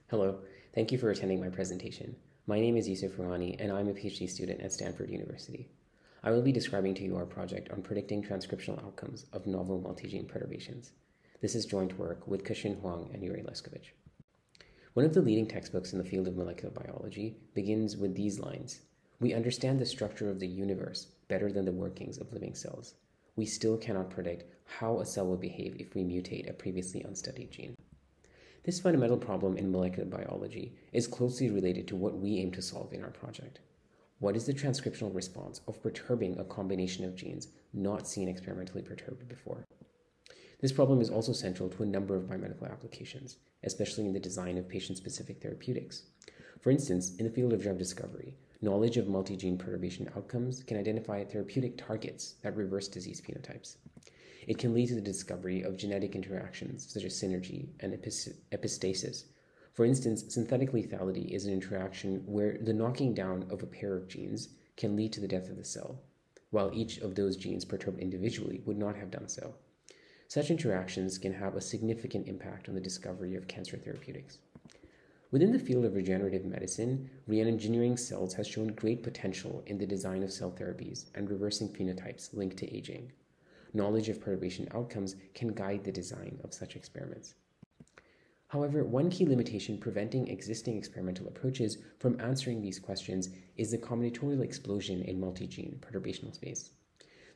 Hello, thank you for attending my presentation. My name is Yusuf Roohani, and I'm a PhD student at Stanford University. I will be describing to you our project on predicting transcriptional outcomes of novel multigene perturbations. This is joint work with Kashin Huang and Yuri Leskovich. One of the leading textbooks in the field of molecular biology begins with these lines: "We understand the structure of the universe better than the workings of living cells. We still cannot predict how a cell will behave if we mutate a previously unstudied gene." This fundamental problem in molecular biology is closely related to what we aim to solve in our project. What is the transcriptional response of perturbing a combination of genes not seen experimentally perturbed before? This problem is also central to a number of biomedical applications, especially in the design of patient-specific therapeutics. For instance, in the field of drug discovery, knowledge of multi-gene perturbation outcomes can identify therapeutic targets that reverse disease phenotypes. It can lead to the discovery of genetic interactions such as synergy and epistasis. For instance, synthetic lethality is an interaction where the knocking down of a pair of genes can lead to the death of the cell, while each of those genes perturbed individually would not have done so. Such interactions can have a significant impact on the discovery of cancer therapeutics. Within the field of regenerative medicine, re-engineering cells has shown great potential in the design of cell therapies and reversing phenotypes linked to aging. Knowledge of perturbation outcomes can guide the design of such experiments. However, one key limitation preventing existing experimental approaches from answering these questions is the combinatorial explosion in multi-gene perturbational space.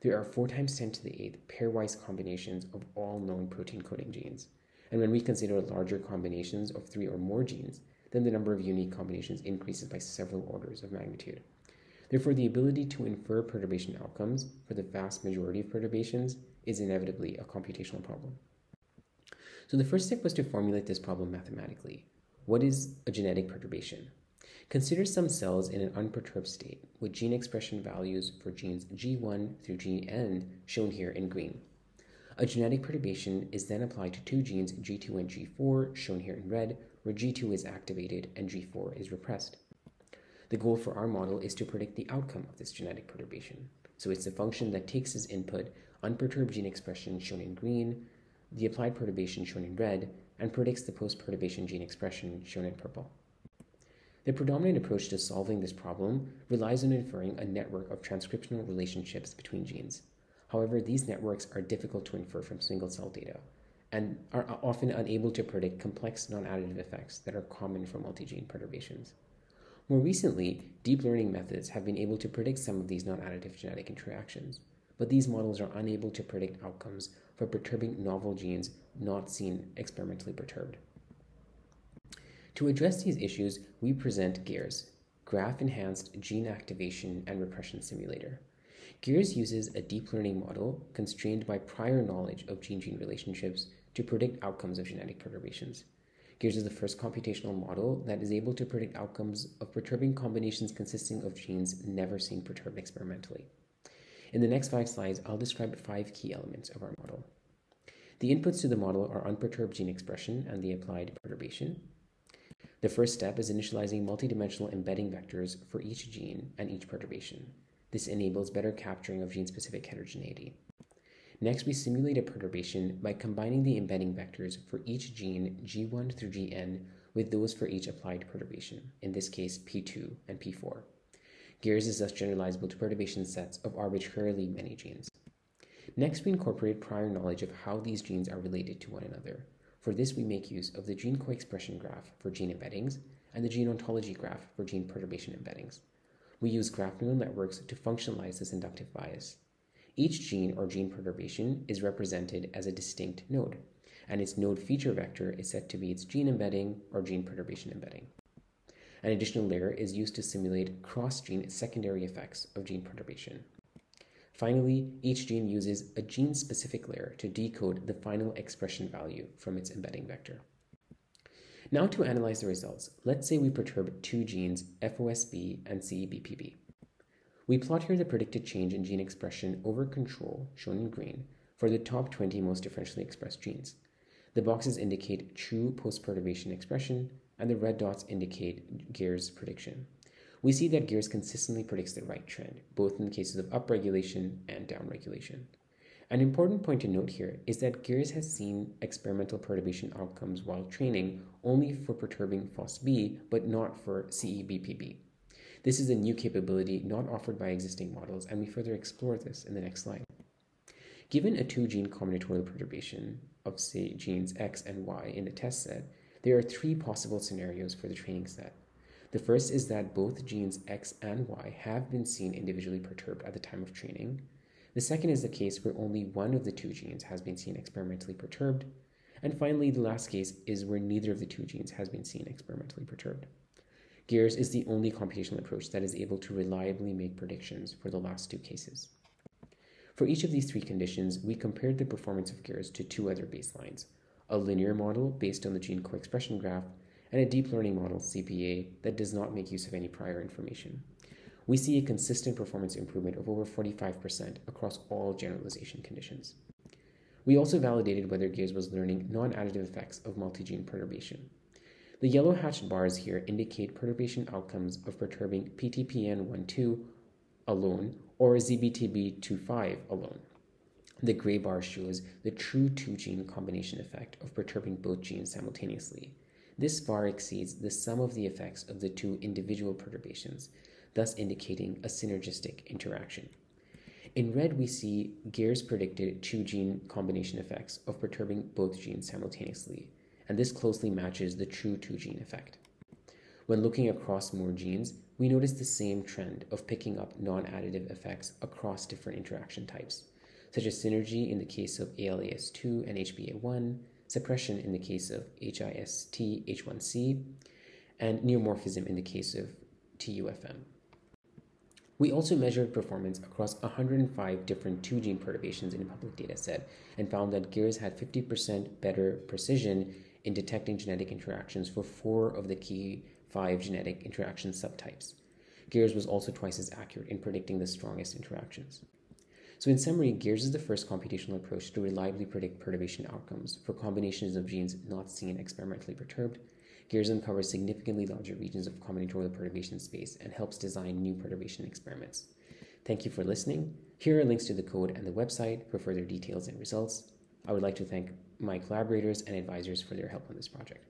There are 4 × 10⁸ pairwise combinations of all known protein coding genes, and when we consider larger combinations of 3 or more genes, then the number of unique combinations increases by several orders of magnitude. Therefore, the ability to infer perturbation outcomes for the vast majority of perturbations is inevitably a computational problem. So the first step was to formulate this problem mathematically. What is a genetic perturbation? Consider some cells in an unperturbed state with gene expression values for genes G1 through Gn shown here in green. A genetic perturbation is then applied to 2 genes G2 and G4 shown here in red, where G2 is activated and G4 is repressed. The goal for our model is to predict the outcome of this genetic perturbation. So it's a function that takes as input unperturbed gene expression shown in green, the applied perturbation shown in red, and predicts the post-perturbation gene expression shown in purple. The predominant approach to solving this problem relies on inferring a network of transcriptional relationships between genes. However, these networks are difficult to infer from single-cell data and are often unable to predict complex non-additive effects that are common for multi-gene perturbations. More recently, deep learning methods have been able to predict some of these non-additive genetic interactions, but these models are unable to predict outcomes for perturbing novel genes not seen experimentally perturbed. To address these issues, we present GARES, Graph-Enhanced Gene Activation and Repression Simulator. GARES uses a deep learning model constrained by prior knowledge of gene-gene relationships to predict outcomes of genetic perturbations. GARES is the first computational model that is able to predict outcomes of perturbing combinations consisting of genes never seen perturbed experimentally. In the next 5 slides, I'll describe 5 key elements of our model. The inputs to the model are unperturbed gene expression and the applied perturbation. The first step is initializing multidimensional embedding vectors for each gene and each perturbation. This enables better capturing of gene-specific heterogeneity. Next, we simulate a perturbation by combining the embedding vectors for each gene G1 through Gn with those for each applied perturbation, in this case P2 and P4. GARES is thus generalizable to perturbation sets of arbitrarily many genes. Next, we incorporate prior knowledge of how these genes are related to one another. For this, we make use of the gene co-expression graph for gene embeddings and the gene ontology graph for gene perturbation embeddings. We use graph neural networks to functionalize this inductive bias. Each gene or gene perturbation is represented as a distinct node, and its node feature vector is set to be its gene embedding or gene perturbation embedding. An additional layer is used to simulate cross-gene secondary effects of gene perturbation. Finally, each gene uses a gene-specific layer to decode the final expression value from its embedding vector. Now to analyze the results, let's say we perturb 2 genes FOSB and CEBPB. We plot here the predicted change in gene expression over control, shown in green, for the top 20 most differentially expressed genes. The boxes indicate true post-perturbation expression, and the red dots indicate GARES prediction. We see that GARES consistently predicts the right trend, both in the cases of upregulation and downregulation. An important point to note here is that Gears has seen experimental perturbation outcomes while training only for perturbing FOSS-B, but not for CEBPB. This is a new capability not offered by existing models, and we further explore this in the next slide. Given a two-gene combinatorial perturbation of, say, genes X and Y in the test set, there are three possible scenarios for the training set. The first is that both genes X and Y have been seen individually perturbed at the time of training. The second is the case where only one of the two genes has been seen experimentally perturbed. And finally, the last case is where neither of the two genes has been seen experimentally perturbed. Gears is the only computational approach that is able to reliably make predictions for the last two cases. For each of these three conditions, we compared the performance of Gears to two other baselines, a linear model based on the gene co-expression graph, and a deep learning model, CPA, that does not make use of any prior information. We see a consistent performance improvement of over 45% across all generalization conditions. We also validated whether Gears was learning non-additive effects of multi-gene perturbation. The yellow hatched bars here indicate perturbation outcomes of perturbing PTPN12 alone or ZBTB25 alone. The gray bar shows the true two-gene combination effect of perturbing both genes simultaneously. This far exceeds the sum of the effects of the two individual perturbations, thus indicating a synergistic interaction. In red, we see Gears predicted two-gene combination effects of perturbing both genes simultaneously, and this closely matches the true two-gene effect. When looking across more genes, we notice the same trend of picking up non-additive effects across different interaction types, such as synergy in the case of ALAS2 and HBA1, suppression in the case of HIST-H1C, and neomorphism in the case of TUFM. We also measured performance across 105 different two-gene perturbations in a public dataset and found that Gears had 50% better precision in detecting genetic interactions for 4 of the key 5 genetic interaction subtypes. Gears was also twice as accurate in predicting the strongest interactions. So in summary, Gears is the first computational approach to reliably predict perturbation outcomes for combinations of genes not seen experimentally perturbed. Gears uncovers significantly larger regions of combinatorial perturbation space and helps design new perturbation experiments. Thank you for listening. Here are links to the code and the website for further details and results. I would like to thank my collaborators and advisors for their help on this project.